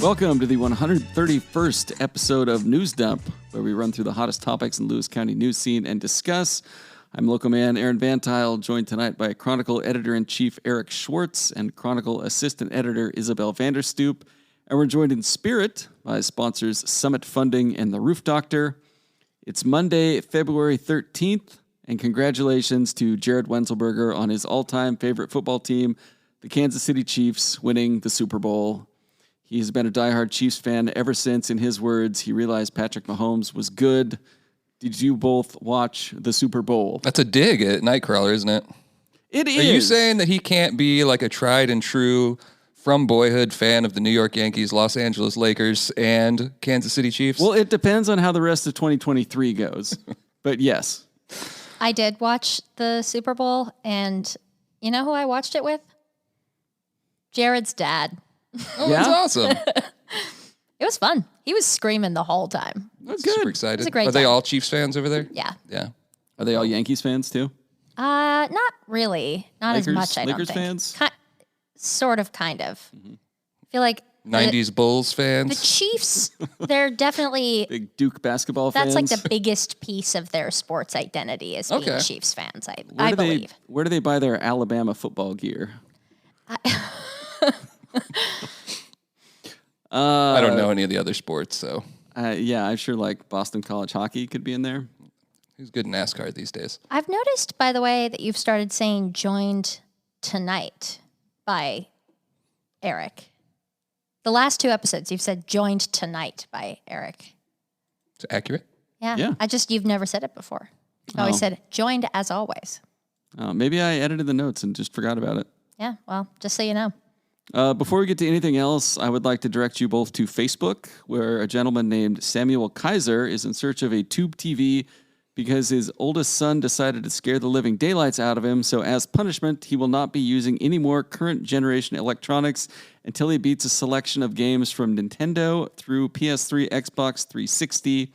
Welcome to the 131st episode of News Dump, where we run through the hottest topics in Lewis County news scene and discuss. I'm local man Aaron VanTuyl, joined tonight by Chronicle Editor-in-Chief Eric Schwartz and Chronicle Assistant Editor Isabel Vanderstoop. And we're joined in spirit by sponsors Summit Funding and The Roof Doctor. It's Monday, February 13th, and congratulations to Jared Wenzelberger on his all-time favorite football team, the Kansas City Chiefs, winning the Super Bowl. He's been a diehard Chiefs fan ever since, in his words, he realized Patrick Mahomes was good. Did you both watch the Super Bowl? That's a dig at Nightcrawler, isn't it? It is. Are you saying that he can't be like a tried and true from boyhood fan of the New York Yankees, Los Angeles Lakers, and Kansas City Chiefs? Well, it depends on how the rest of 2023 goes. But yes. I did watch the Super Bowl, and you know who I watched it with? Jared's dad. Oh, yeah? That's awesome. It was fun. He was screaming the whole time. That's good. Super excited. It was a great Are they time. all Chiefs fans over there? Yeah. Yeah. Are they all Yankees fans too? Not really. Not Lakers, as much, I Lakers don't think. fans? Sort of, kind of. Mm-hmm. I feel like 90s Bulls fans? The Chiefs, they're definitely... Big Duke basketball fans? That's like the biggest piece of their sports identity is being Chiefs fans, I believe. Where do they buy their Alabama football gear? I don't know any of the other sports, so. Yeah, I'm sure like Boston College hockey could be in there. Who's good in NASCAR these days? I've noticed, by the way, that you've started saying joined tonight by Eric. The last two episodes, you've said joined tonight by Eric. Is it accurate? Yeah. You've never said it before. You always said joined as always. Maybe I edited the notes and just forgot about it. Yeah, well, just so you know. Before we get to anything else, I would like to direct you both to Facebook, where a gentleman named Samuel Kaiser is in search of a tube TV because his oldest son decided to scare the living daylights out of him. So as punishment, he will not be using any more current generation electronics until he beats a selection of games from Nintendo through PS3, Xbox 360.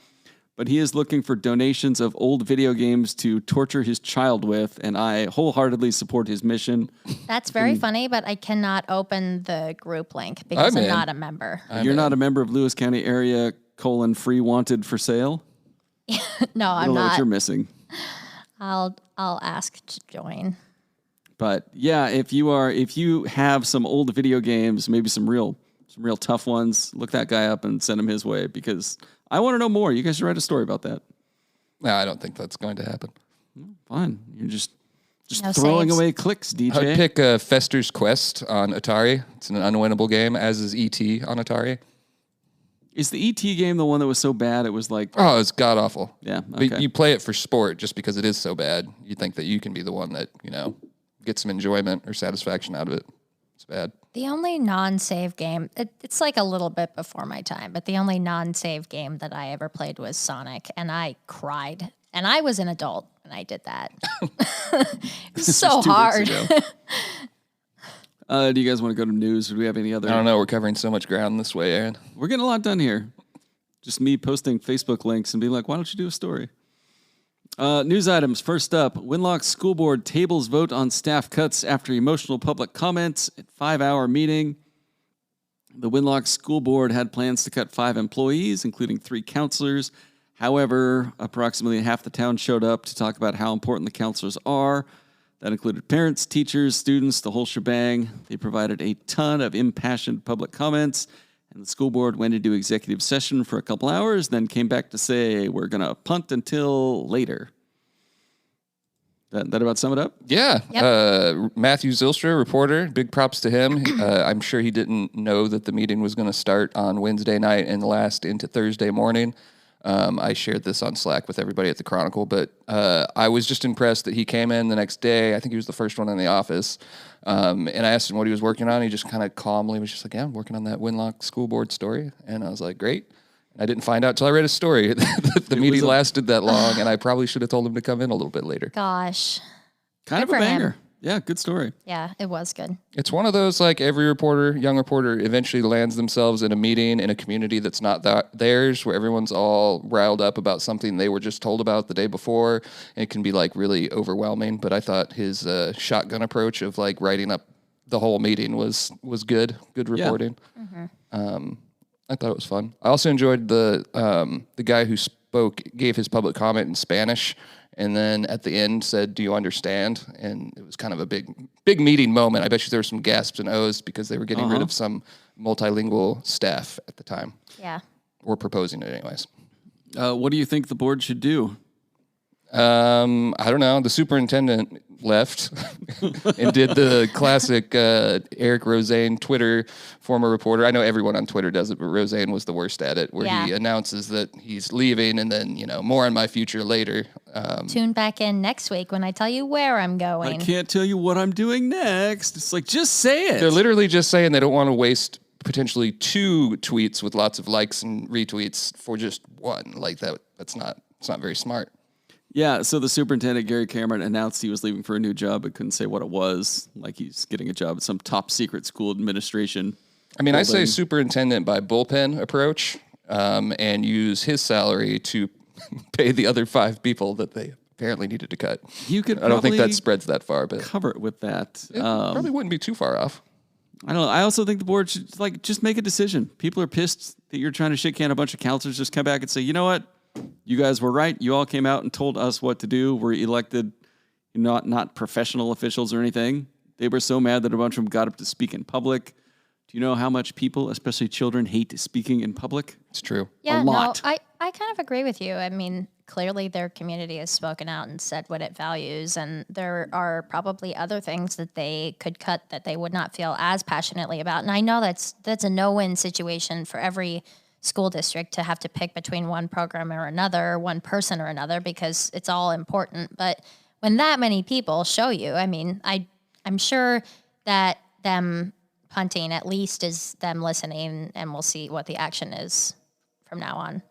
But he is looking for donations of old video games to torture his child with, and I wholeheartedly support his mission. That's very funny, but I cannot open the group link because I'm not a member. You're not a member of Lewis County area, free wanted for sale? No, I'm I don't know not. what you're missing. I'll ask to join. But yeah, if you have some old video games, maybe some real tough ones, look that guy up and send him his way because I want to know more. You guys should write a story about that. No, I don't think that's going to happen. Fine. You're just No throwing saves. away clicks, DJ. I would pick Fester's Quest on Atari. It's an unwinnable game, as is E.T. on Atari. Is the E.T. game the one that was so bad it was like... Oh, it's god-awful. Yeah, okay. But you play it for sport just because it is so bad. You think that you can be the one that, gets some enjoyment or satisfaction out of it. It's bad. The only non-save game, it's like a little bit before my time, but the only non-save game that I ever played was Sonic, and I cried. And I was an adult, and I did that. It was so hard. Do you guys want to go to news? Or do we have any other... I don't know. We're covering so much ground this way, Aaron. We're getting a lot done here. Just me posting Facebook links and being like, why don't you do a story? News items. First up, Winlock School Board tables vote on staff cuts after emotional public comments at 5-hour meeting. The Winlock School Board had plans to cut 5 employees, including 3 counselors. However, approximately half the town showed up to talk about how important the counselors are. That included parents, teachers, students, the whole shebang. They provided a ton of impassioned public comments, and the school board went into executive session for a couple hours, then came back to say, we're going to punt until later. That about sum it up? Yeah. Yep. Matthew Zylstra, reporter, big props to him. I'm sure he didn't know that the meeting was going to start on Wednesday night and last into Thursday morning. I shared this on Slack with everybody at the Chronicle, but I was just impressed that he came in the next day. I think he was the first one in the office. And I asked him what he was working on. He just kind of calmly was just like, yeah, I'm working on that Winlock School Board story. And I was like, great. I didn't find out till I read his story that the meeting lasted that long, and I probably should have told him to come in a little bit later. Gosh. Kind of a banger. Yeah, good story. Yeah, it was good. It's one of those, like, every reporter, young reporter, eventually lands themselves in a meeting in a community that's not theirs, where everyone's all riled up about something they were just told about the day before, and it can be, like, really overwhelming. But I thought his shotgun approach of, like, writing up the whole meeting was good reporting. Yeah. Mm-hmm. I thought it was fun. I also enjoyed the guy who gave his public comment in Spanish, and then at the end said, "Do you understand?" And it was kind of a big meeting moment. I bet you there were some gasps and ohs because they were getting rid of some multilingual staff at the time. Yeah. Or proposing it anyways. What do you think the board should do? I don't know. The superintendent left and did the classic Eric Rosane Twitter former reporter. I know everyone on Twitter does it, but Rosane was the worst at it, where he announces that he's leaving and then, more on my future later. Tune back in next week when I tell you where I'm going. I can't tell you what I'm doing next. It's like, just say it. They're literally just saying they don't want to waste potentially 2 tweets with lots of likes and retweets for just one. Like it's not very smart. Yeah, so the superintendent, Gary Cameron, announced he was leaving for a new job, but couldn't say what it was. Like he's getting a job at some top secret school administration. I mean, I say superintendent by bullpen approach, and use his salary to pay the other 5 people that they apparently needed to cut. I don't think that spreads that far, but cover it with that. It probably wouldn't be too far off. I don't know. I also think the board should just make a decision. People are pissed that you're trying to shit can a bunch of counselors. Just come back and say, you know what? You guys were right. You all came out and told us what to do. We're elected, not professional officials or anything. They were so mad that a bunch of them got up to speak in public. Do you know how much people, especially children, hate speaking in public? It's true. Yeah, a lot. No, I kind of agree with you. I mean, clearly their community has spoken out and said what it values, and there are probably other things that they could cut that they would not feel as passionately about. And I know that's a no-win situation for every school district to have to pick between one program or another, one person or another, because it's all important. But when that many people show you, I mean, I'm sure that them punting at least is them listening, and we'll see what the action is from now on.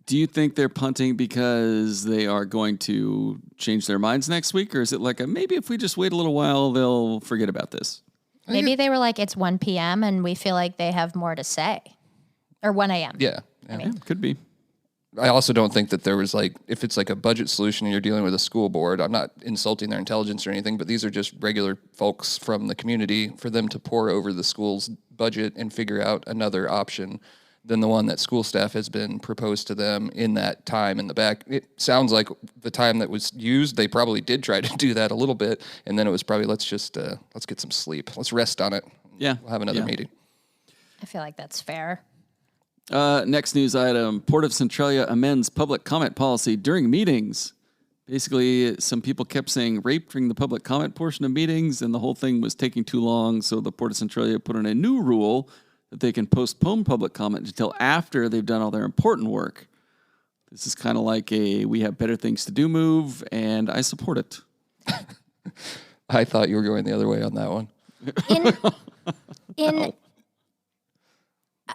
Do you think they're punting because they are going to change their minds next week? Or is it like maybe if we just wait a little while, they'll forget about this? Maybe they were like, it's 1 p.m. and we feel like they have more to say. Or 1 a.m. Yeah. Yeah, could be. I also don't think that there was if it's like a budget solution and you're dealing with a school board, I'm not insulting their intelligence or anything, but these are just regular folks from the community, for them to pour over the school's budget and figure out another option than the one that school staff has been proposed to them in that time in the back. It sounds like the time that was used, they probably did try to do that a little bit, and then it was probably, let's get some sleep. Let's rest on it. Yeah. We'll have another meeting. I feel like that's fair. Next news item, Port of Centralia amends public comment policy during meetings. Basically, some people kept saying rape during the public comment portion of meetings, and the whole thing was taking too long, so the Port of Centralia put in a new rule that they can postpone public comment until after they've done all their important work. This is kind of like we have better things to do move, and I support it. I thought you were going the other way on that one. No.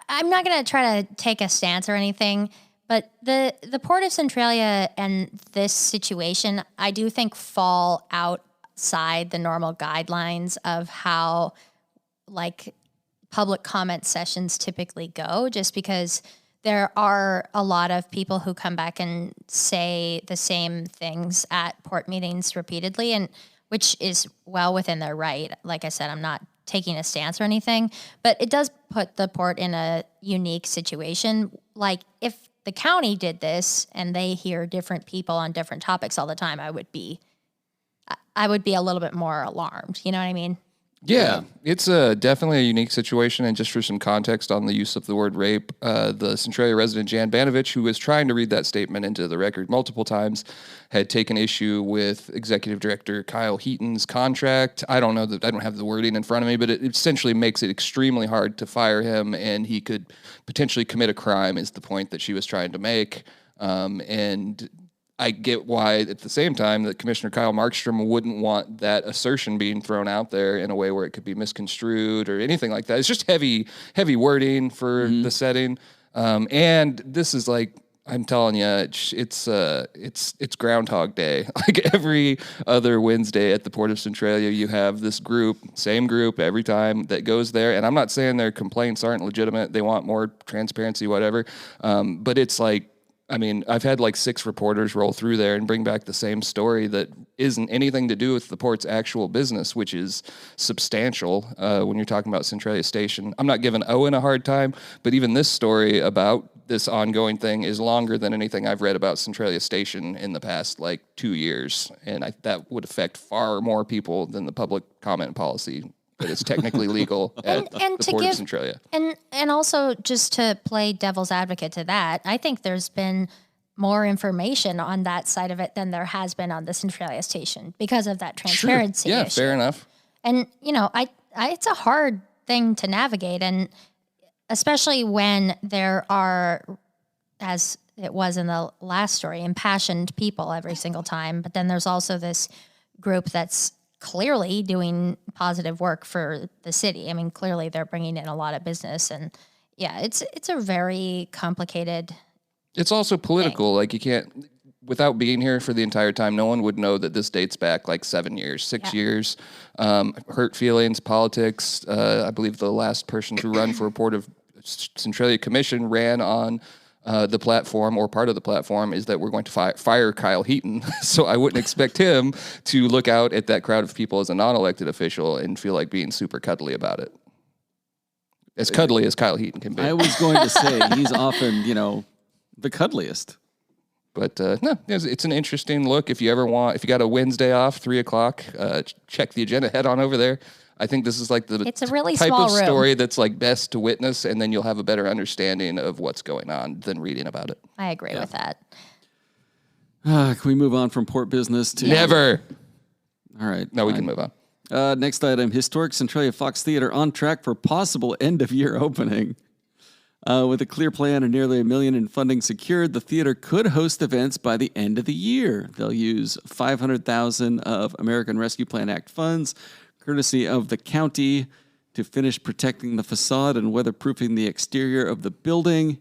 I'm not going to try to take a stance or anything, but the Port of Centralia and this situation, I do think fall outside the normal guidelines of how public comment sessions typically go, just because there are a lot of people who come back and say the same things at port meetings repeatedly, and which is well within their right. Like I said, I'm not taking a stance or anything, but it does put the port in a unique situation. Like if the county did this and they hear different people on different topics all the time, I would be a little bit more alarmed. You know what I mean? Yeah, it's definitely a unique situation. And just for some context on the use of the word rape, the Centralia resident Jan Banovich, who was trying to read that statement into the record multiple times, had taken issue with Executive Director Kyle Heaton's contract. I don't have the wording in front of me, but it essentially makes it extremely hard to fire him, and he could potentially commit a crime, is the point that she was trying to make. And I get why, at the same time, that Commissioner Kyle Markstrom wouldn't want that assertion being thrown out there in a way where it could be misconstrued or anything like that. It's just heavy wording for the setting. And this is like, I'm telling you, it's Groundhog Day. Like every other Wednesday at the Port of Centralia, you have this group, same group every time that goes there. And I'm not saying their complaints aren't legitimate. They want more transparency, whatever. But it's like, I mean, I've had like 6 reporters roll through there and bring back the same story that isn't anything to do with the port's actual business, which is substantial when you're talking about Centralia Station. I'm not giving Owen a hard time, but even this story about this ongoing thing is longer than anything I've read about Centralia Station in the past, like 2 years. And that would affect far more people than the public comment policy that is technically legal at the Port of Centralia. And also, just to play devil's advocate to that, I think there's been more information on that side of it than there has been on the Centralia Station because of that transparency Yeah, issue. fair enough. And, I it's a hard thing to navigate, and especially when there are, as it was in the last story, impassioned people every single time. But then there's also this group that's clearly doing positive work for the city. I mean, clearly they're bringing in a lot of business, and yeah, it's a very complicated. It's also political. thing. Like you can't, without being here for the entire time, no one would know that this dates back like 7 years, 6 years. Hurt feelings, politics. I believe the last person to run for a Port of Centralia commission ran on the platform, or part of the platform, is that we're going to fire Kyle Heaton. So I wouldn't expect him to look out at that crowd of people as a non-elected official and feel like being super cuddly about it. As cuddly as Kyle Heaton can be. I was going to say he's often, the cuddliest. But no, it's an interesting look. If you got a Wednesday off, 3:00, check the agenda, head on over there. I think this is like it's a really type small of room. story that's like best to witness, and then you'll have a better understanding of what's going on than reading about it. I agree with that. Can we move on from port business to... Never. All right. No, we fine. can move on. Next item, Historic Centralia Fox Theater on track for possible end-of-year opening. With a clear plan and nearly $1 million in funding secured, the theater could host events by the end of the year. They'll use $500,000 of American Rescue Plan Act funds, courtesy of the county, to finish protecting the facade and weatherproofing the exterior of the building.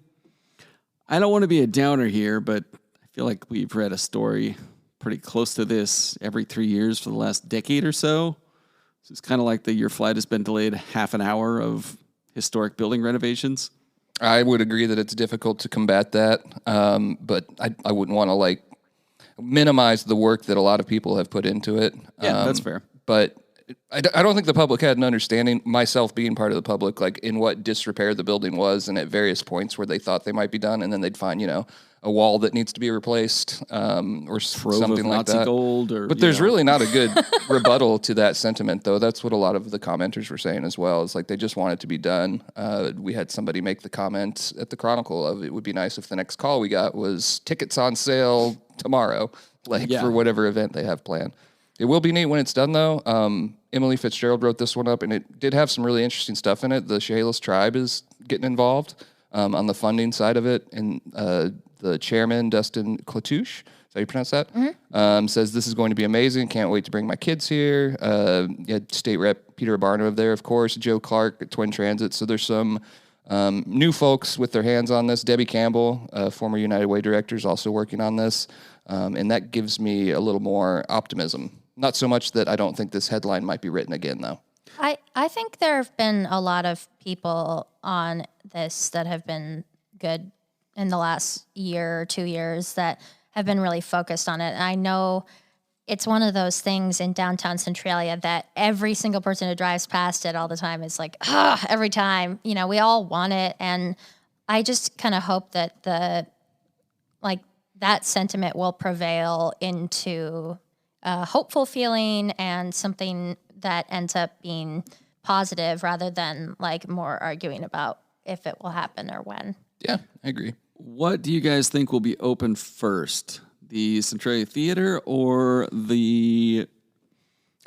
I don't want to be a downer here, but I feel like we've read a story pretty close to this every 3 years for the last decade or so. So it's kind of like your flight has been delayed half an hour of historic building renovations. I would agree that it's difficult to combat that, but I wouldn't want to minimize the work that a lot of people have put into it. Yeah, that's fair. But I don't think the public had an understanding, myself being part of the public, in what disrepair the building was, and at various points where they thought they might be done, and then they'd find, a wall that needs to be replaced, or something like Nazi that. gold, but there's really not a good rebuttal to that sentiment, though. That's what a lot of the commenters were saying as well. It's like they just want it to be done. We had somebody make the comment at the Chronicle of, it would be nice if the next call we got was tickets on sale tomorrow, for whatever event they have planned. It will be neat when it's done, though. Emily Fitzgerald wrote this one up, and it did have some really interesting stuff in it. The Chehalis tribe is getting involved on the funding side of it, and the chairman, Dustin Klatouche, is that how you pronounce that? Mm-hmm. Says, this is going to be amazing. Can't wait to bring my kids here. State Rep Peter Barnum there, of course. Joe Clark at Twin Transit. So there's some new folks with their hands on this. Debbie Campbell, former United Way director, is also working on this. And that gives me a little more optimism. Not so much that I don't think this headline might be written again, though. I think there have been a lot of people on this that have been good in the last year or 2 years that have been really focused on it. And I know it's one of those things in downtown Centralia that every single person who drives past it all the time is like, every time, we all want it. And I just kind of hope that that sentiment will prevail into a hopeful feeling and something that ends up being positive rather than more arguing about if it will happen or when. Yeah, I agree. What do you guys think will be open first? The Centralia Theater or the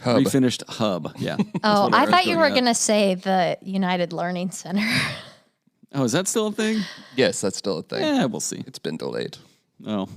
Hub. refinished hub? Yeah. Oh, I thought you were going to say the United Learning Center. Oh, is that still a thing? Yes, that's still a thing. Yeah, we'll see. It's been delayed. Oh.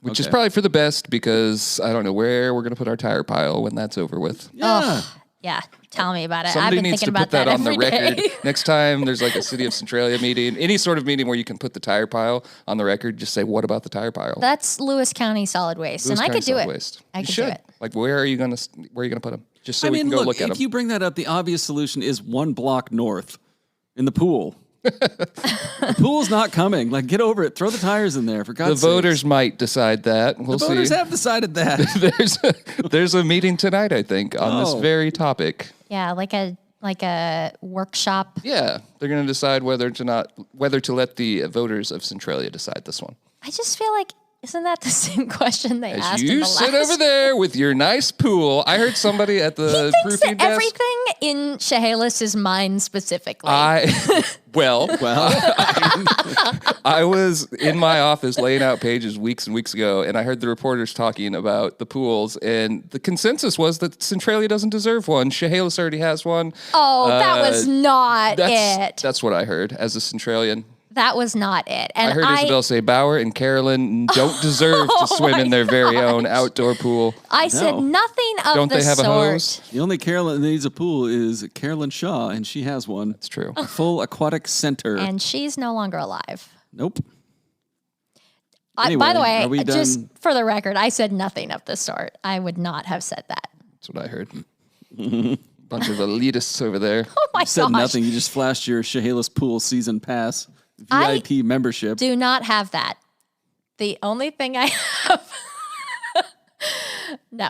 Which is probably for the best, because I don't know where we're going to put our tire pile when that's over with. Yeah. Yeah, tell me about it. Somebody I've been needs thinking to put about that on the every day. record. Next time there's a City of Centralia meeting, any sort of meeting where you can put the tire pile on the record, just say, what about the tire pile? That's Lewis County Solid Waste, and I could do it. Waste. I you could should. do it. Where are you going to put them? Just so we can go look look at them. if you bring that up, the obvious solution is 1 block north in the pool. The pool's not coming. Like, get over it. Throw the tires in there, for God's The sake. voters might decide that. We'll The voters see. have decided that. There's a meeting tonight, I think, on this very topic. Yeah, like a workshop. Yeah, they're going to decide whether to let the voters of Centralia decide this one. I just feel like, isn't that the same question they As asked in you the sit last? over there with your nice pool, I heard somebody at the He thinks proofing that desk. everything in Chehalis is mine specifically. Well, Well, I was in my office laying out pages weeks and weeks ago, and I heard the reporters talking about the pools, and the consensus was that Centralia doesn't deserve one. Chehalis already has one. oh, that was not it. That's what I heard as a Centralian. That was not it. And I heard Isabel say Bauer and Carolyn don't deserve to swim in their very own outdoor pool. I said No. nothing of Don't the they have sort. a hose? the only Carolyn that needs a pool is Carolyn Shaw, and she has one. It's true. A full aquatic center. And she's no longer alive. Nope. By Anyway, the way, are we just done? for the record, I said nothing of the sort. I would not have said that. That's what I heard. Bunch of elitists over there. Oh my You said gosh. nothing. You just flashed your Chehalis Pool season pass, I VIP membership. Do not have that. The only thing I have. No,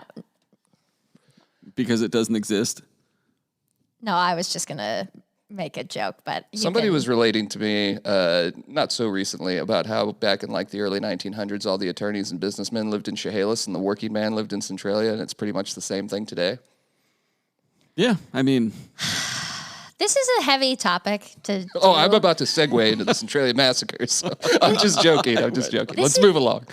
Because it doesn't exist. no, I was just going to make a joke, but you Somebody can- was relating to me not so recently about how back in like the early 1900s, all the attorneys and businessmen lived in Chehalis and the working man lived in Centralia, and it's pretty much the same thing today. Yeah, I mean, This is a heavy topic to. Oh, do. I'm about to segue into the Centralia massacres. So I'm just joking. I'm just joking. Let's is- move along.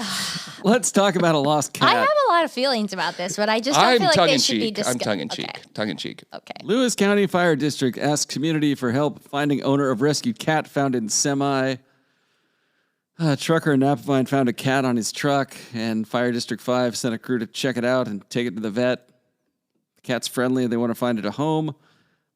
let's talk about a lost cat. I have a lot of feelings about this, but I just don't I'm feel like tongue they in should be cheek. discussed. I'm tongue in cheek. Okay. Tongue in cheek. Okay. Lewis County Fire District asks community for help finding owner of rescued cat found in semi. Trucker in Napavine found a cat on his truck, and Fire District 5 sent a crew to check it out and take it to the vet. The cat's friendly, and they want to find it a home.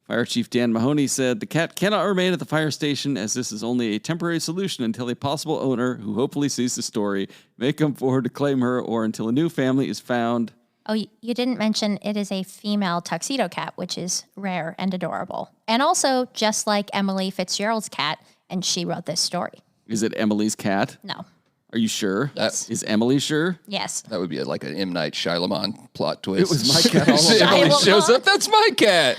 Fire Chief Dan Mahoney said the cat cannot remain at the fire station as this is only a temporary solution until a possible owner, who hopefully sees the story, may come forward to claim her or until a new family is found. Oh, you didn't mention it is a female tuxedo cat, which is rare and adorable. And also just like Emily Fitzgerald's cat, and she wrote this story. Is it Emily's cat? No. Are you sure? Yes. Is Emily sure? Yes. That would be like an M. Night Shyamalan plot twist. It was my cat all along. Emily Shyamalan. shows up. That's my cat.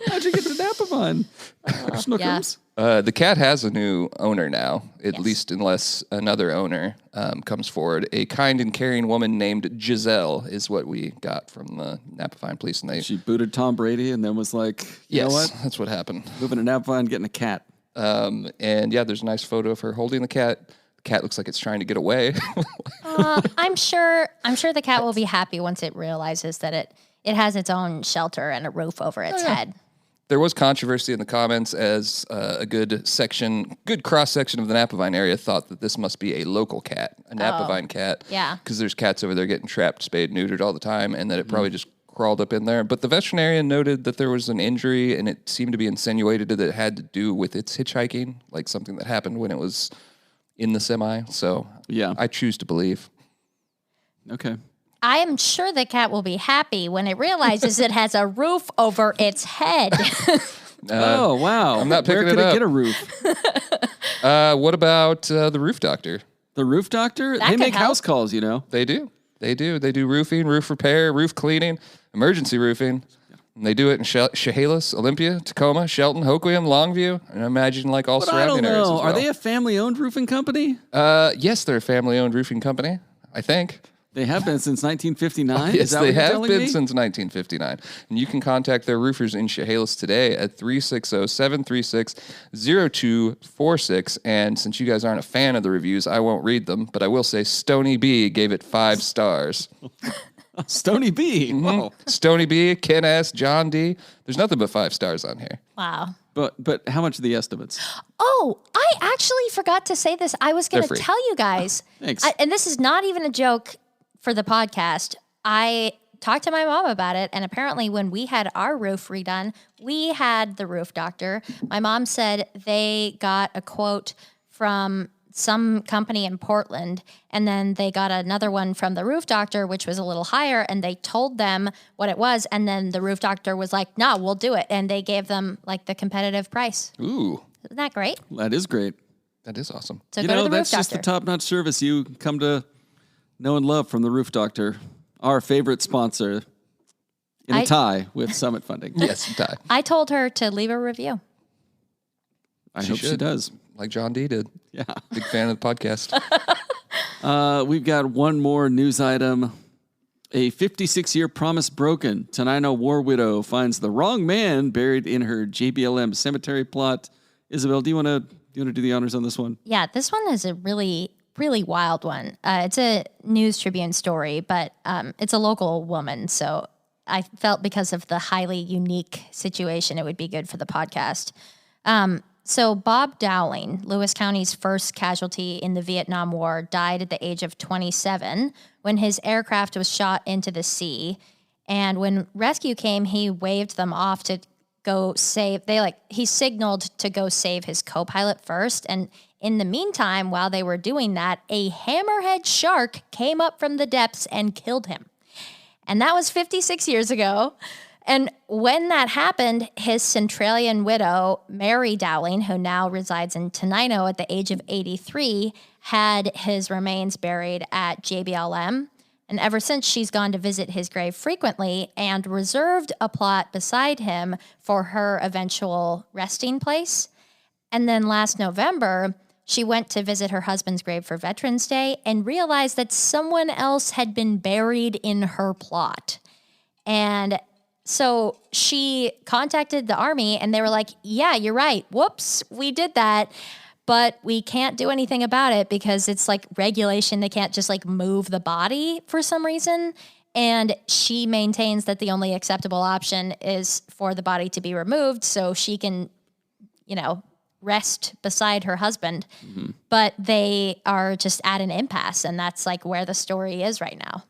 How'd you get to Napavine? Snookums? The cat has a new owner now, at least unless another owner comes forward. A kind and caring woman named Giselle is what we got from the Napavine police. And they, She booted Tom Brady and then was like, you know what? that's what happened. Moving to Napavine, getting a cat. And yeah, there's a nice photo of her holding the cat. The cat looks like it's trying to get away. I'm sure the cat will be happy once it realizes that it has its own shelter and a roof over its head. There was controversy in the comments as a good cross section of the Napavine area thought that this must be a local cat, a Napavine cat. Yeah. Because there's cats over there getting trapped, spayed, neutered all the time, and that it probably just crawled up in there. But the veterinarian noted that there was an injury, and it seemed to be insinuated that it had to do with its hitchhiking, like something that happened when it was in the semi. So Yeah. I choose to believe. Okay. I am sure the cat will be happy when it realizes it has a roof over its head. Oh, wow. I'm not Where picking could it it up. get a roof? What about the roof doctor? The roof doctor? That They could make help. house calls, you know. They do. They do roofing, roof repair, roof cleaning, emergency roofing. And they do it in Chehalis, Olympia, Tacoma, Shelton, Hoquiam, Longview, and I imagine like all But I don't surrounding areas as know. well. Are they a family-owned roofing company? Yes, they're a family-owned roofing company, I think. They have been since 1959? Is Yes, that they what you're have telling been me? since 1959. And you can contact their roofers in Chehalis today at 360-736-0246. And since you guys aren't a fan of the reviews, I won't read them, but I will say Stony B gave it 5 stars. Stony B. Whoa. Stony B, Ken S, John D. There's nothing but 5 stars on here. Wow. But how much are the estimates? Oh, I actually forgot to say this. I was going They're to free. tell you guys. Thanks. And this is not even a joke for the podcast. I talked to my mom about it, and apparently when we had our roof redone, we had the roof doctor. My mom said they got a quote from some company in Portland, and then they got another one from the roof doctor, which was a little higher, and they told them what it was, and then the roof doctor was like, "No, we'll do it," and they gave them like the competitive price. Ooh. Isn't that great? That is great. That is awesome. So You go know, to the that's Roof just the Doctor. top-notch service you come to know and love from the Roof Doctor, our favorite sponsor in a tie with Summit funding. Yes, Ty. I told her to leave a review. I hope she should. does. Like John D did. Yeah. Big fan of the podcast. We've got one more news item. A 56-year promise broken. Tenino war widow finds the wrong man buried in her JBLM cemetery plot. Isabel, do you want to do the honors on this one? Yeah, this one is a really, really wild one. It's a News Tribune story, but it's a local woman. So I felt because of the highly unique situation, it would be good for the podcast. So Bob Dowling, Lewis County's first casualty in the Vietnam War, died at the age of 27 when his aircraft was shot into the sea. And when rescue came, he waved them off to go save. He signaled to go save his co-pilot first. And in the meantime, while they were doing that, a hammerhead shark came up from the depths and killed him. And that was 56 years ago. And when that happened, his Centralian widow, Mary Dowling, who now resides in Tenino at the age of 83, had his remains buried at JBLM. And ever since, she's gone to visit his grave frequently and reserved a plot beside him for her eventual resting place. And then last November, she went to visit her husband's grave for Veterans Day and realized that someone else had been buried in her plot. And so she contacted the Army and they were like, yeah, you're right. Whoops, we did that. But we can't do anything about it because it's like regulation. They can't just like move the body for some reason. And she maintains that the only acceptable option is for the body to be removed so she can, rest beside her husband. Mm-hmm. But they are just at an impasse. And that's like where the story is right now.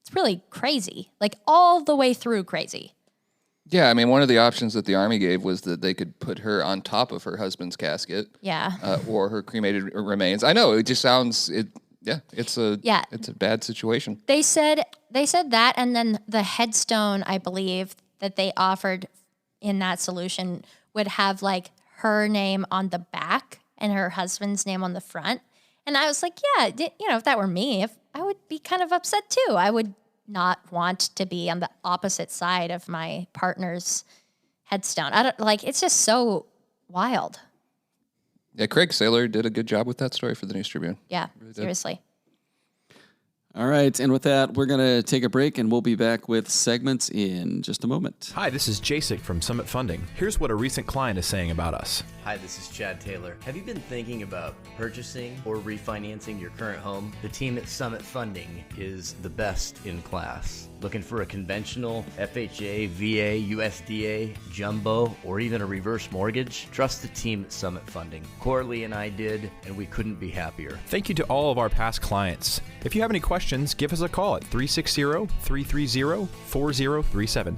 It's really crazy, like all the way through crazy. Yeah, I mean, one of the options that the Army gave was that they could put her on top of her husband's casket. Yeah. Or her cremated remains. I know, it just sounds, it's a bad situation. They said that, and then the headstone, I believe, that they offered in that solution would have like her name on the back and her husband's name on the front. And I was like, yeah, if that were me, I would be kind of upset too. I would not want to be on the opposite side of my partner's headstone. It's just so wild. Yeah, Craig Saylor did a good job with that story for the News Tribune. Yeah, really seriously. All right, and with that, we're going to take a break, and we'll be back with segments in just a moment. Hi, this is Jasek from Summit Funding. Here's what a recent client is saying about us. Hi, this is Chad Taylor. Have you been thinking about purchasing or refinancing your current home? The team at Summit Funding is the best in class. Looking for a conventional FHA, VA, USDA, jumbo, or even a reverse mortgage? Trust the team at Summit Funding. Corley and I did, and we couldn't be happier. Thank you to all of our past clients. If you have any questions, give us a call at 360-330-4037.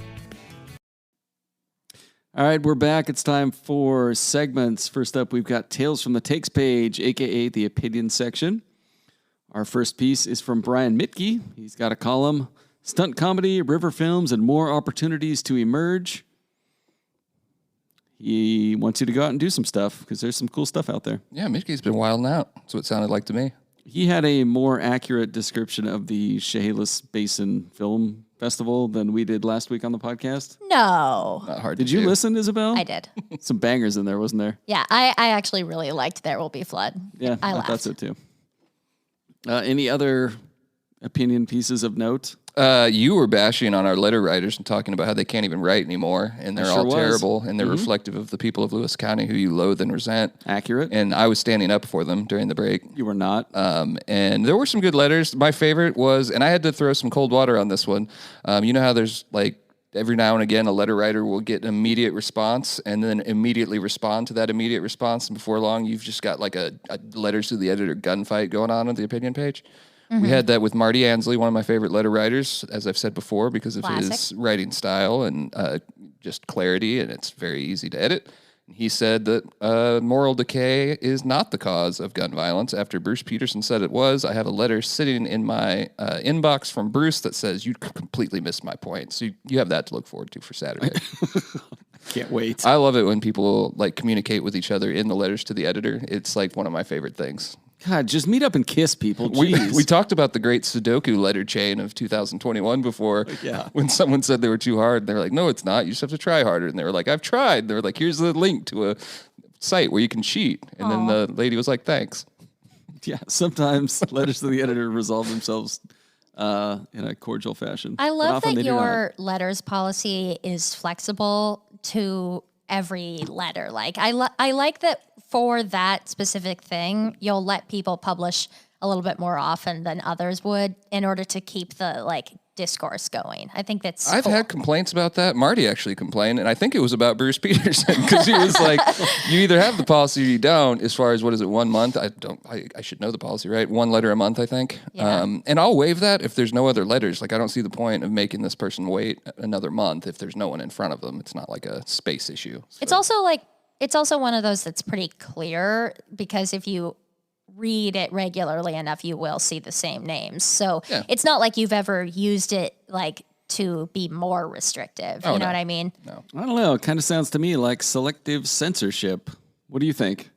All right, we're back. It's time for segments. First up, we've got Tales from the Takes page, a.k.a. the opinion section. Our first piece is from Brian Mitke. He's got a column, Stunt Comedy, River Films, and More Opportunities to Emerge. He wants you to go out and do some stuff because there's some cool stuff out there. Yeah, Mitke's been wilding out. That's what it sounded like to me. He had a more accurate description of the Chehalis Basin Film Festival than we did last week on the podcast. No. Not hard Did to you do. listen, Isabel? I did. Some bangers in there, wasn't there? Yeah, I actually really liked There Will Be Flood. Yeah, I I laughed. thought so too. Any other opinion pieces of note? You were bashing on our letter writers and talking about how they can't even write anymore, and they're I sure all was. terrible, and they're reflective of the people of Lewis County who you loathe and resent. Accurate. And I was standing up for them during the break. You were not. And there were some good letters. My favorite was, and I had to throw some cold water on this one. You know how there's like every now and again a letter writer will get an immediate response and then immediately respond to that immediate response, and before long you've just got like a letters to the editor gunfight going on the opinion page. We had that with Marty Ansley, one of my favorite letter writers, as I've said before, because of his writing style and just clarity, and it's very easy to edit. He said that moral decay is not the cause of gun violence. After Bruce Peterson said it was, I have a letter sitting in my inbox from Bruce that says, you completely missed my point. So you have that to look forward to for Saturday. Can't wait. I love it when people like communicate with each other in the letters to the editor. It's like one of my favorite things. God, just meet up and kiss people. We Jeez. talked about the great Sudoku letter chain of 2021 before. Yeah. When someone said they were too hard, they were like, no, it's not. You just have to try harder. And they were like, I've tried. They were like, here's the link to a site where you can cheat. And then the lady was like, thanks. Yeah, sometimes letters to the editor resolve themselves in a cordial fashion. I but love often that they do not. your letters policy is flexible to every letter. Like I like that for that specific thing, you'll let people publish a little bit more often than others would in order to keep the like discourse going. I think that's I've had complaints about that. Marty actually complained, and I think it was about Bruce Peterson because he was like, you either have the policy or you don't, as far as what is it, 1 month? I should know the policy, right? 1 letter a month, I think. Yeah. And I'll waive that if there's no other letters. Like, I don't see the point of making this person wait another month if there's no one in front of them. It's not like a space issue. So. It's also one of those that's pretty clear because if you read it regularly enough, you will see the same names. So it's not like you've ever used it like to be more restrictive. You know what I mean? No. I don't know. It kind of sounds to me like selective censorship. What do you think?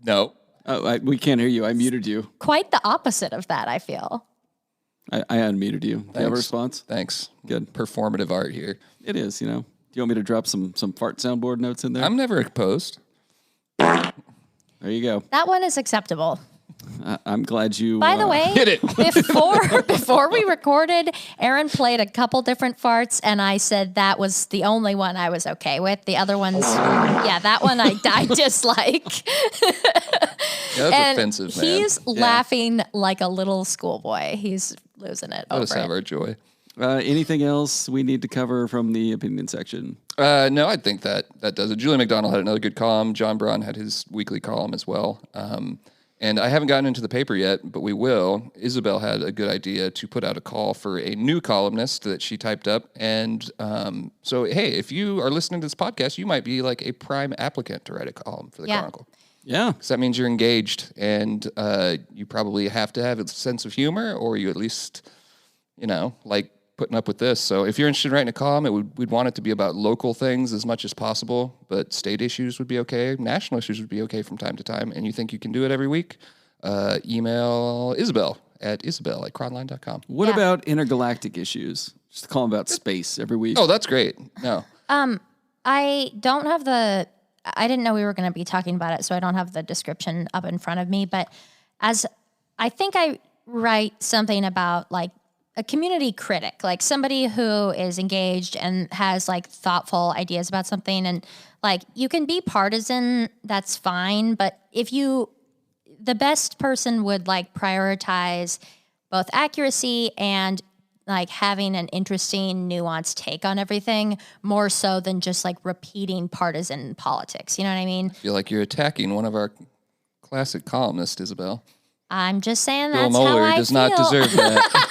No. Oh, we can't hear you. I muted you. Quite the opposite of that, I feel. I unmuted you. Do you have a Thanks. response? Thanks. Good. Performative art here. It is, you know. Do you want me to drop some fart soundboard notes in there? I'm never opposed. There you go. That one is acceptable. I'm glad you... By the way, hit it. before we recorded, Aaron played a couple different farts, and I said that was the only one I was okay with. The other ones, that one I dislike. Yeah, that's offensive, man. He's laughing like a little schoolboy. He's losing it Let us over have it. our joy. anything else we need to cover from the opinion section? No, I think that does it. Julie McDonald had another good column. John Braun had his weekly column as well. And I haven't gotten into the paper yet, but we will. Isabel had a good idea to put out a call for a new columnist that she typed up. And so, hey, if you are listening to this podcast, you might be like a prime applicant to write a column for the Chronicle. Yeah. Because that means you're engaged, and you probably have to have a sense of humor, or you at least, like putting up with this. So if you're interested in writing a column, we'd want it to be about local things as much as possible, but state issues would be okay. National issues would be okay from time to time, and you think you can do it every week, email Isabel at isabel@cronline.com. What about intergalactic issues? Just a column about space every week. Oh, that's great. No. I don't have I didn't know we were going to be talking about it, so I don't have the description up in front of me, but as I think I write something about like a community critic, like somebody who is engaged and has like thoughtful ideas about something. And like, you can be partisan, that's fine. But the best person would like prioritize both accuracy and like having an interesting, nuanced take on everything more so than just like repeating partisan politics. You know what I mean? I feel like you're attacking one of our classic columnists, Isabel. I'm just saying Bill that's how Moeller I does feel. not deserve that.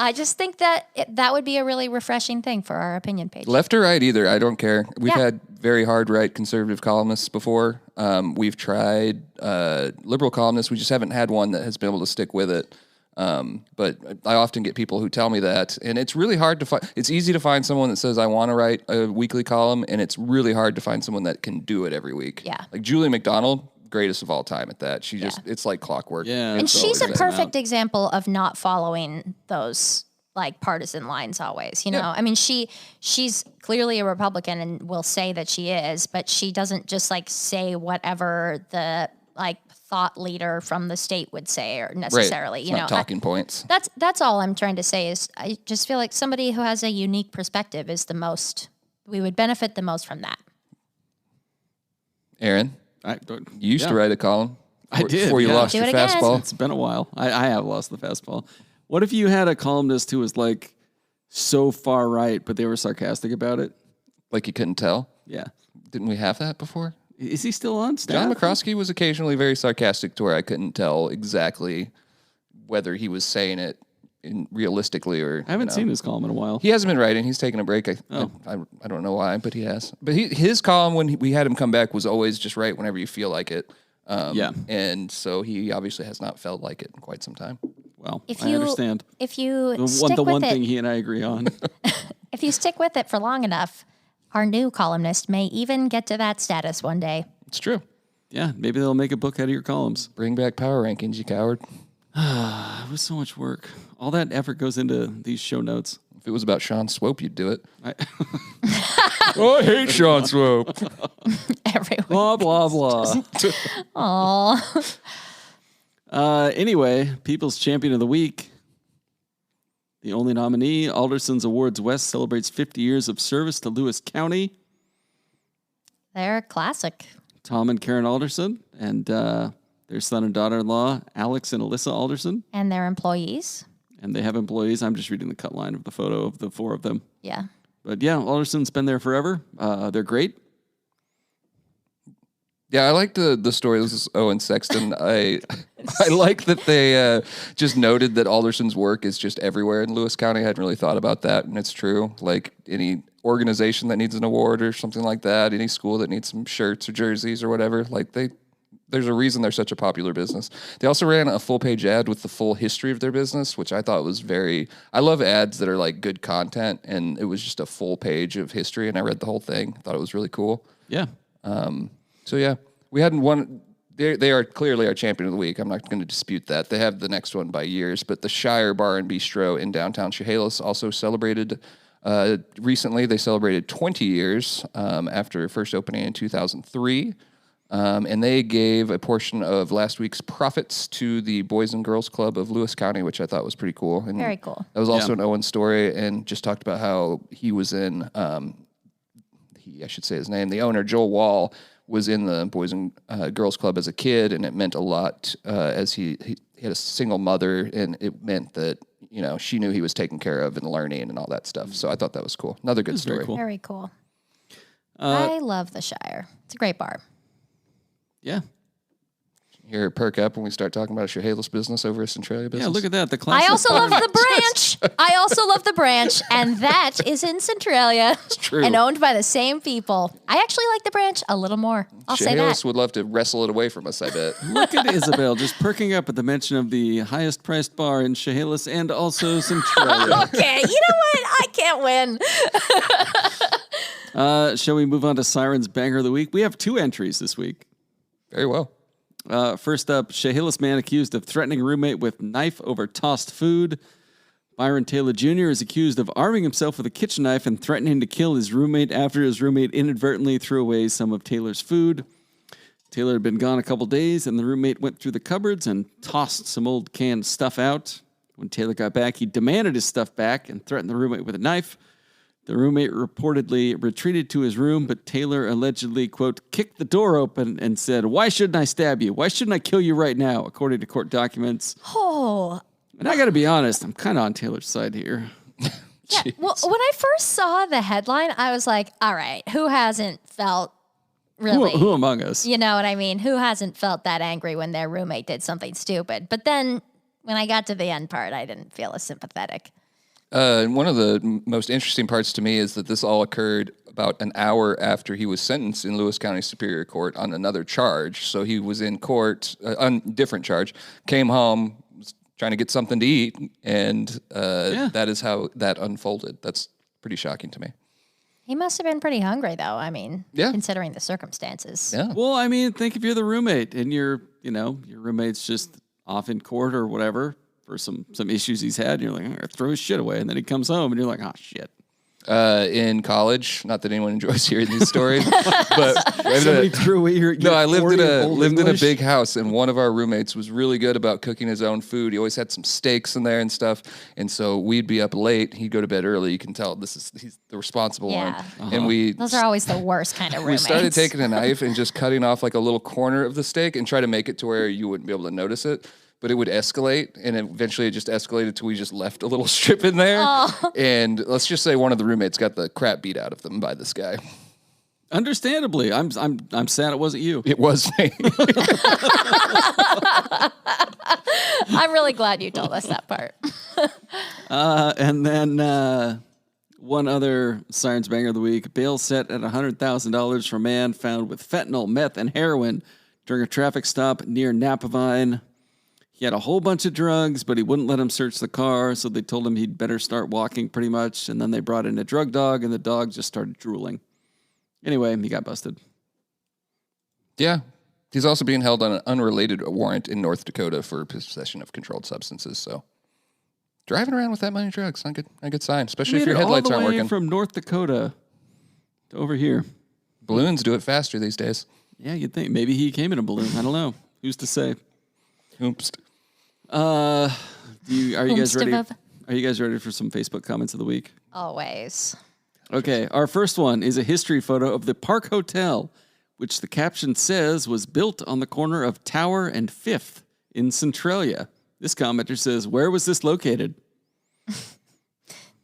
I just think that that would be a really refreshing thing for our opinion page. Left or right, either. I don't care. We've Yeah. had very hard right conservative columnists before. We've tried liberal columnists. We just haven't had one that has been able to stick with it. But I often get people who tell me that, and it's really hard to find. It's easy to find someone that says, I want to write a weekly column, and it's really hard to find someone that can do it every week. Yeah. Like Julie McDonald, greatest of all time at that. She just, it's like clockwork. Yeah. And It's she's a always perfect example of not following those like partisan lines always, you know? Yeah. I mean, she's clearly a Republican and will say that she is, but she doesn't just like say whatever the like thought leader from the state would say or necessarily, Right. you know. Not talking points. That's all I'm trying to say is I just feel like somebody who has a unique perspective is we would benefit the most from that. Aaron, you used to write a column. I did, Before you yeah. lost Do your it again. fastball. It's been a while. I have lost the fastball. What if you had a columnist who was like so far right, but they were sarcastic about it? Like you couldn't tell? Yeah. Didn't we have that before? Is he still on staff? John McCroskey was occasionally very sarcastic to where I couldn't tell exactly whether he was saying it realistically or... I haven't seen his column in a while. He hasn't been writing. He's taking a break. I don't know why, but he has. But his column, when we had him come back, was always just write whenever you feel like it. Yeah. And so he obviously has not felt like it in quite some time. Well, I understand. If you The stick one with thing it, he and I agree on. if you stick with it for long enough, Our new columnist may even get to that status one day. It's true. Yeah, maybe they'll make a book out of your columns. Bring back power rankings, you coward. It was so much work. All that effort goes into these show notes. If it was about Sean Swope, you'd do it. I hate Sean Swope. Everyone. Blah, blah, blah. Aw. Anyway, People's Champion of the Week. The only nominee, Alderson's Awards West, celebrates 50 years of service to Lewis County. They're a classic. Tom and Karen Alderson and their son and daughter-in-law, Alex and Alyssa Alderson. And their employees. And they have employees. I'm just reading the cut line of the photo of the four of them. Yeah. But yeah, Alderson's been there forever. They're great. Yeah, I like the story. This is Owen Sexton. I like that they just noted that Alderson's work is just everywhere in Lewis County. I hadn't really thought about that, and it's true. Like any organization that needs an award or something like that, any school that needs some shirts or jerseys or whatever, like there's a reason they're such a popular business. They also ran a full-page ad with the full history of their business, which I thought was I love ads that are like good content, and it was just a full page of history, and I read the whole thing. I thought it was really cool. Yeah. So yeah, we hadn't won. They are clearly our champion of the week. I'm not going to dispute that. They have the next one by years, but the Shire Bar and Bistro in downtown Chehalis also celebrated recently. They celebrated 20 years after first opening in 2003. And they gave a portion of last week's profits to the Boys and Girls Club of Lewis County, which I thought was pretty cool. And Very cool. That was also an Owen story, and just talked about how he was in, I should say his name, the owner, Joel Wall, was in the Boys and Girls Club as a kid, and it meant a lot as he had a single mother, and it meant that, you know, she knew he was taken care of and learning and all that stuff. So I thought that was cool. Another good story. Very cool. Very cool. I love the Shire. It's a great bar. Yeah. Hear it perk up when we start talking about a Chehalis business over a Centralia business. Yeah, look at that. The class. I also love the branch. I also love the branch, and that is in Centralia. It's true. And owned by the same people. I actually like the branch a little more. I'll say that. Chehalis would love to wrestle it away from us, I bet. Look at Isabel just perking up at the mention of the highest priced bar in Chehalis and also Centralia. Okay, you know what? I can't win. Shall we move on to Siren's Banger of the Week? We have 2 entries this week. Very well. First up, Chehalis man accused of threatening roommate with knife over tossed food. Byron Taylor Jr. is accused of arming himself with a kitchen knife and threatening to kill his roommate after his roommate inadvertently threw away some of Taylor's food. Taylor had been gone a couple days, and the roommate went through the cupboards and tossed some old canned stuff out. When Taylor got back, he demanded his stuff back and threatened the roommate with a knife. The roommate reportedly retreated to his room, but Taylor allegedly, quote, kicked the door open and said, "Why shouldn't I stab you? Why shouldn't I kill you right now?" according to court documents. Oh. And I got to be honest, I'm kind of on Taylor's side here. Yeah, well, when I first saw the headline, I was like, all right, who hasn't felt really... Who among us? You know what I mean? Who hasn't felt that angry when their roommate did something stupid? But then when I got to the end part, I didn't feel as sympathetic. One of the most interesting parts to me is that this all occurred about an hour after he was sentenced in Lewis County Superior Court on another charge. So he was in court on different charge, came home, was trying to get something to eat, and that is how that unfolded. That's pretty shocking to me. He must have been pretty hungry, though. I mean, considering the circumstances. Yeah. Well, I mean, think if you're the roommate and your roommate's just off in court or whatever for some issues he's had, and you're like, I'm gonna throw his shit away, and then he comes home and you're like, oh shit. In college, not that anyone enjoys hearing these stories, but Somebody threw away your I lived in a English. big house, and one of our roommates was really good about cooking his own food. He always had some steaks in there and stuff, and so we'd be up late. He'd go to bed early. You can tell he's the responsible one. And those are always the worst kind of roommates. we started taking a knife and just cutting off like a little corner of the steak and try to make it to where you wouldn't be able to notice it. But it would escalate, and eventually it just escalated till we just left a little strip in there. Oh. And let's just say one of the roommates got the crap beat out of them by this guy. Understandably, I'm sad it wasn't you. It was me. I'm really glad you told us that part. And then one other Sirens Banger of the Week. Bail set at $100,000 for man found with fentanyl, meth, and heroin during a traffic stop near Napavine. He had a whole bunch of drugs, but he wouldn't let him search the car, so they told him he'd better start walking pretty much, and then they brought in a drug dog, and the dog just started drooling. Anyway, he got busted. Yeah. He's also being held on an unrelated warrant in North Dakota for possession of controlled substances. So driving around with that many drugs, not a good sign, especially if your headlights aren't working. From North Dakota to over here. Balloons do it faster these days. Yeah, you'd think. Maybe he came in a balloon. I don't know. Who's to say? Oops. Are you guys ready? Are you guys ready for some Facebook comments of the week? Always. Okay, our first one is a history photo of the Park Hotel, which the caption says was built on the corner of Tower and 5th in Centralia. This commenter says, where was this located?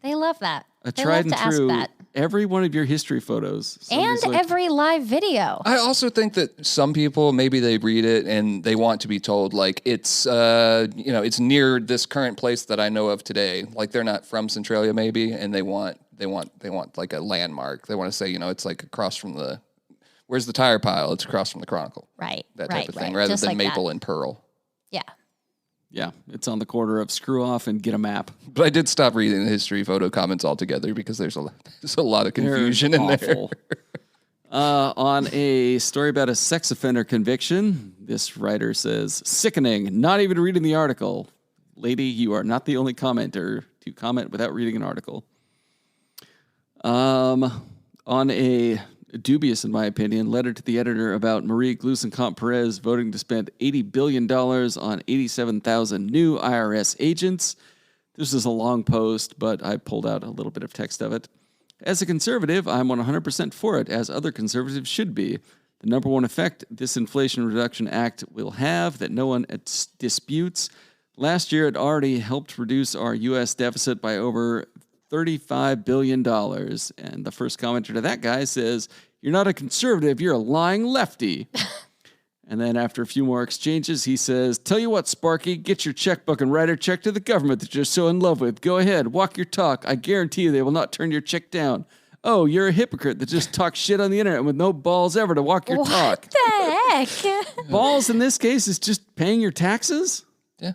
They love that. A They tried love and to ask true, that. every one of your history photos. And every live video. I also think that some people, maybe they read it and they want to be told, like, it's, it's near this current place that I know of today. Like, they're not from Centralia, maybe, and they want like a landmark. They want to say, it's like across from where's the tire pile? It's across from the Chronicle. Right. That type of thing, rather Just than like Maple that. and Pearl. Yeah. Yeah, it's on the corner of Screw Off and Get a Map. But I did stop reading the history photo comments altogether because there's a lot of confusion They're in awful. there. On a story about a sex offender conviction, this writer says, sickening, not even reading the article. Lady, you are not the only commenter to comment without reading an article. On a dubious, in my opinion, letter to the editor about Marie Gluesenkamp-Perez voting to spend $80 billion on 87,000 new IRS agents. This is a long post, but I pulled out a little bit of text of it. As a conservative, I'm 100% for it, as other conservatives should be. The number one effect this Inflation Reduction Act will have that no one disputes. Last year, it already helped reduce our U.S. deficit by over $35 billion. And the first commenter to that guy says, you're not a conservative, you're a lying lefty. And then after a few more exchanges, he says, tell you what, Sparky, get your checkbook and write a check to the government that you're so in love with. Go ahead, walk your talk. I guarantee you they will not turn your check down. Oh, you're a hypocrite that just talks shit on the internet with no balls ever to walk your talk. What the heck? Balls in this case is just paying your taxes? Yeah.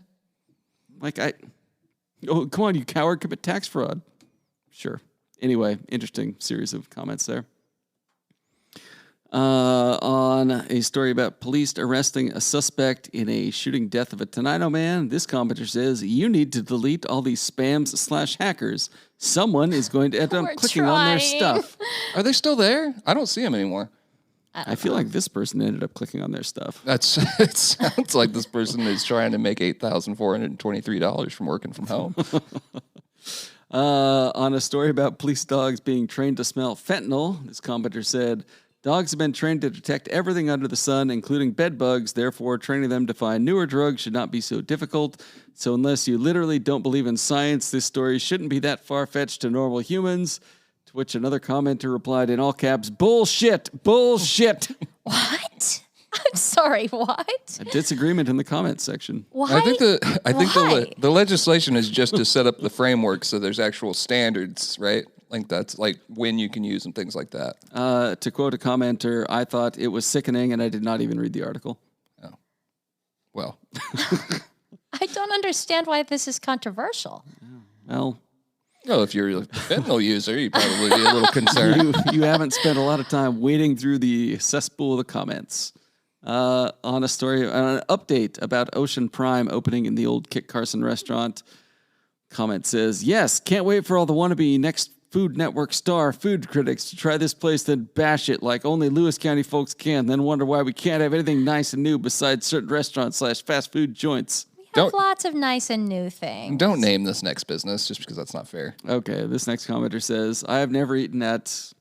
Oh, come on, you coward, commit tax fraud. Sure. Anyway, interesting series of comments there. On a story about police arresting a suspect in a shooting death of a Tenino man, this commenter says, you need to delete all these spams/hackers. Someone is going to end up clicking on their stuff. Are they still there? I don't see them anymore. I feel like this person ended up clicking on their stuff. It sounds like this person is trying to make $8,423 from working from home. On a story about police dogs being trained to smell fentanyl, this commenter said, dogs have been trained to detect everything under the sun, including bed bugs. Therefore, training them to find newer drugs should not be so difficult. So unless you literally don't believe in science, this story shouldn't be that far-fetched to normal humans. To which another commenter replied in all caps, bullshit, bullshit. What? I'm sorry, what? A disagreement in the comments section. Why? I think Why? the legislation is just to set up the framework so there's actual standards, right? Like that's like when you can use and things like that. To quote a commenter, I thought it was sickening and I did not even read the article. Oh. Well. I don't understand why this is controversial. Well, if you're a fentanyl user, you'd probably be a little concerned. you haven't spent a lot of time wading through the cesspool of the comments. On a story, an update about Ocean Prime opening in the old Kit Carson restaurant. Comment says, yes, can't wait for all the wannabe next Food Network star food critics to try this place, then bash it like only Lewis County folks can, then wonder why we can't have anything nice and new besides certain restaurants/fast food joints. We have lots of nice and new things. Don't name this next business just because that's not fair. Okay, this next commenter says, I have never eaten at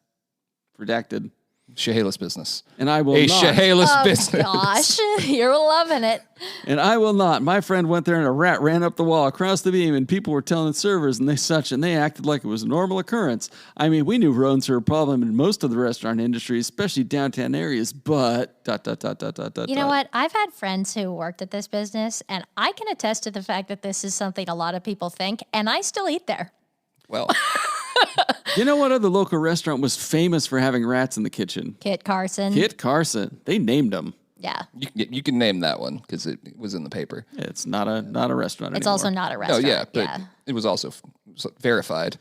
redacted. Chehalis business. And I will not. Chehalis Oh, business. gosh, you're loving it. And I will not. My friend went there and a rat ran up the wall across the beam and people were telling servers and they acted like it was a normal occurrence. I mean, we knew rodents were a problem in most of the restaurant industry, especially downtown areas, but ... You know what? I've had friends who worked at this business and I can attest to the fact that this is something a lot of people think and I still eat there. Well, You know what other local restaurant was famous for having rats in the kitchen? Kit Carson. Kit Carson. They named them. Yeah. you can name that one because it was in the paper. It's not a restaurant It's anymore. also not a No, restaurant. yeah, but it was also verified.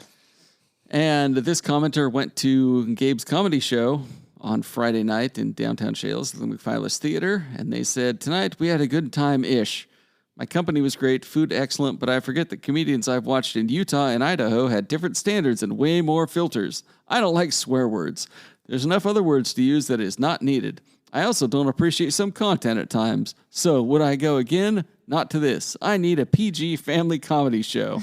And this commenter went to Gabe's comedy show on Friday night in downtown Shales, the McFilas Theater, and they said, tonight we had a good time-ish. My company was great, food excellent, but I forget that comedians I've watched in Utah and Idaho had different standards and way more filters. I don't like swear words. There's enough other words to use that is not needed. I also don't appreciate some content at times. So would I go again? Not to this. I need a PG family comedy show.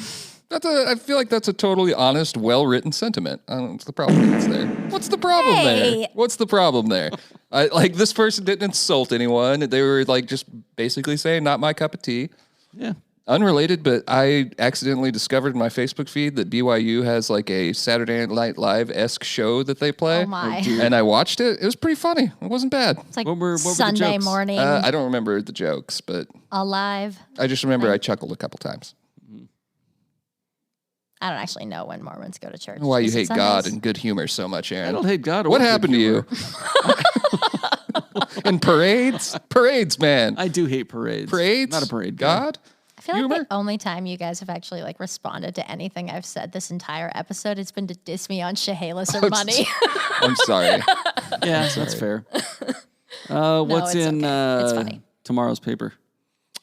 I feel like that's a totally honest, well-written sentiment. I don't know what's the problem that's there. What's the problem there? What's the problem there? This person didn't insult anyone. They were like just basically saying, not my cup of tea. Yeah. Unrelated, but I accidentally discovered in my Facebook feed that BYU has like a Saturday Night Live-esque show that they play. Oh my. And I watched it. It was pretty funny. It wasn't bad. It's like What were the Sunday jokes? morning. I don't remember the jokes, but Alive. I just remember I chuckled a couple times. I don't actually know when Mormons go to church. Why you Is it hate God Sundays? and good humor so much, Aaron? I don't hate God. Or What good happened to humor. you? And parades? Parades, man. I do hate parades. Parades? Not a parade guy. God? I feel like humor? the only time you guys have actually like responded to anything I've said this entire episode, it's been to diss me on Chehalis or money. I'm sorry. Yeah, that's fair. What's it's in okay. It's funny. tomorrow's paper?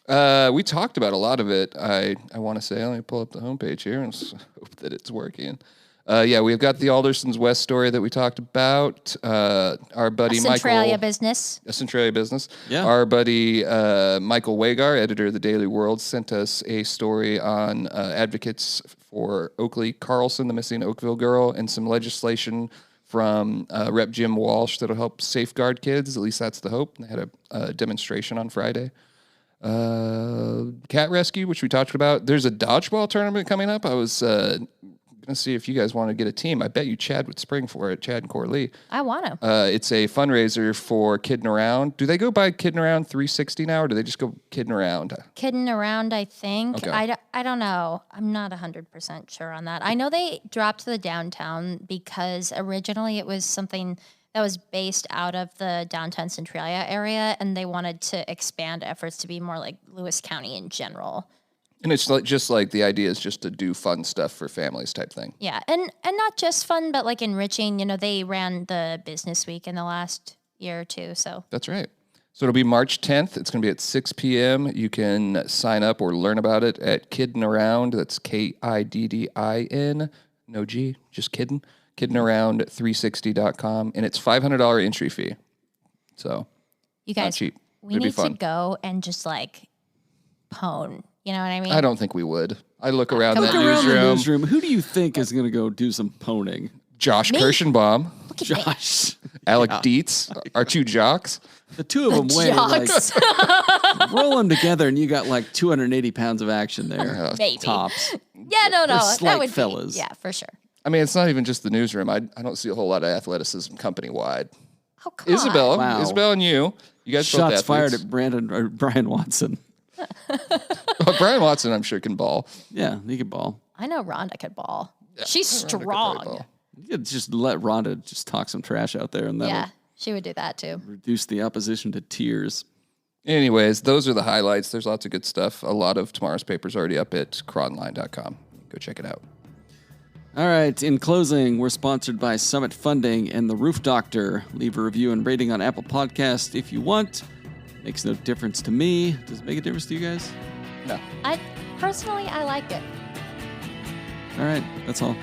We talked about a lot of it. I want to say, let me pull up the homepage here and hope that it's working. We've got the Alderson's West story that we talked about. Our buddy Centralia Michael... business. A Centralia business. Yeah. Our buddy Michael Wagar, editor of the Daily World, sent us a story on advocates for Oakley Carlson, the missing Oakville girl, and some legislation from Rep. Jim Walsh that'll help safeguard kids. At least that's the hope. They had a demonstration on Friday. Cat rescue, which we talked about. There's a dodgeball tournament coming up. I was going to see if you guys want to get a team. I bet you Chad would spring for it, Chad and Corley. I want to. It's a fundraiser for Kiddin' Around. Do they go by Kiddin' Around 360 now, or do they just go Kiddin' Around? Kidding around, I think. Okay. I don't know. I'm not 100% sure on that. I know they dropped the downtown because originally it was something that was based out of the downtown Centralia area, and they wanted to expand efforts to be more like Lewis County in general. And it's like just like the idea is just to do fun stuff for families type thing. Yeah, and not just fun, but like enriching. You know, they ran the business week in the last year or two, so. That's right. So it'll be March 10th. It's going to be at 6 p.m. You can sign up or learn about it at Kiddin' Around. That's Kiddin, no G, just kiddin'. KiddinAround360.com. And it's $500 entry fee. So, You guys, not cheap. we It'd be need to fun. go and just like pone. You know what I mean? I don't think we would. I look around Come that on. Around the newsroom. newsroom. Who do you think is going to go do some poning? Josh Kirschenbaum, Josh. Alec Dietz, our two jocks. The two of them weigh like, Jocks. roll them together and you got like 280 pounds of action there. Maybe. Tops. Yeah, no. They're That slight would fellas. be. Yeah, for sure. I mean, it's not even just the newsroom. I don't see a whole lot of athleticism company-wide. Oh, come Isabel, on. Wow. Isabel and you guys both Shots fired athletes. at Brian Watson. Brian Watson, I'm sure, can ball. Yeah, he could ball. I know Rhonda could ball. She's Rhonda could play strong. ball. You could just let Rhonda just talk some trash out there and that'll Yeah, she would do that too. reduce the opposition to tears. Anyways, those are the highlights. There's lots of good stuff. A lot of tomorrow's paper's already up at cronline.com. Go check it out. All right, in closing, we're sponsored by Summit Funding and The Roof Doctor. Leave a review and rating on Apple Podcast if you want. Makes no difference to me. Does it make a difference to you guys? No. I personally like it. All right, that's all.